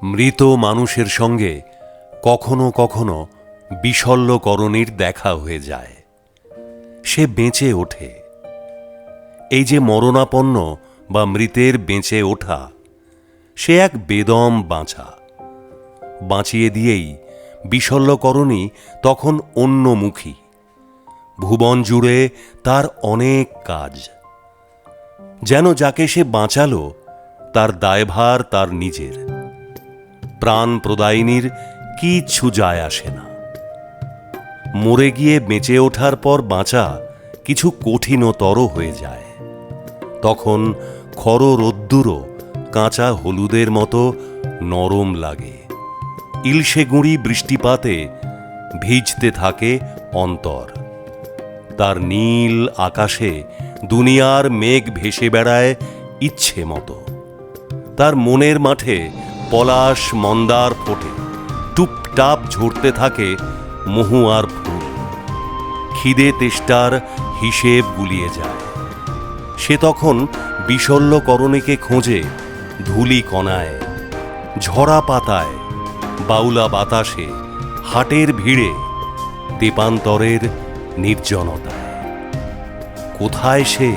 মৃত মানুষের সঙ্গে কখনো কখনো বিশল্যকরণীর দেখা হয়ে যায়, সে বেঁচে ওঠে। এই যে মরণাপন্ন বা মৃতের বেঁচে ওঠা, সে এক বেদম বাঁচা। বাঁচিয়ে দিয়েই বিশল্যকরণী তখন অন্যমুখী। ভুবন জুড়ে তার অনেক কাজ। যেন যাকে সে বাঁচালো তার দায়ভার তার নিজের। প্রাণ প্রদায়িনীর কিচ্ছু যায় আসে না। মরে গিয়ে বেঁচে ওঠার পর বাঁচা কিছু কঠিনতর হয়ে যায়। তখন খর রোদ্দুরও কাঁচা হলুদের মতো নরম লাগে। ইলশে গুঁড়ি বৃষ্টিপাতে ভিজতে থাকে অন্তর। তার নীল আকাশে দুনিয়ার মেঘ ভেসে বেড়ায় ইচ্ছে মতো। তার মনের মাঠে পলাশ মন্দার ফোটে, টুপটাপ ঝরতে থাকে মহুয়ার ফুল। খিদে তেষ্টার হিসেব গুলিয়ে যায়। সে তখন বিশল্যকরণীকে খোঁজে ধূলি কণায়, ঝরা পাতায়, বাউলা বাতাসে, হাটের ভিড়ে, তেপান্তরের নির্জনতায়। কোথায় সে?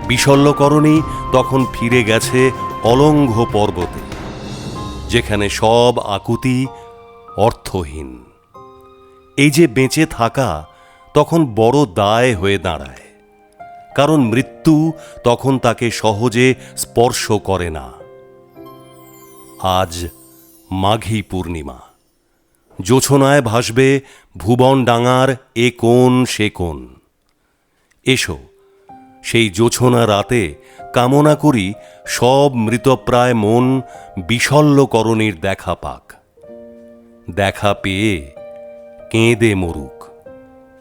বিশল্যকরণী তখন ফিরে গেছে অলঙ্ঘ পর্বতে, যেখানে সব আকুতি অর্থহীন। এই যে বেঁচে থাকা তখন বড় দায় হয়ে দাঁড়ায়, কারণ মৃত্যু তখন তাকে সহজে স্পর্শ করে না। আজ মাঘী পূর্ণিমা। জোছনায় ভাসবে ভুবনডাঙার এ কোণ সে কোণ। এসো, সেই জোছনা রাতে কামনা করি সব মৃতপ্রায় মন বিশল্যকরণীর দেখা পাক। দেখা পেয়ে কেঁদে মরুক,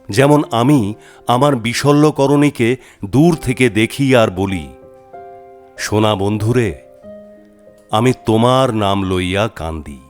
যেমন আমি আমার বিশল্যকরণীকে দূর থেকে দেখি আর বলি, সোনা বন্ধুরে, আমি তোমার নাম লইয়া কান্দি।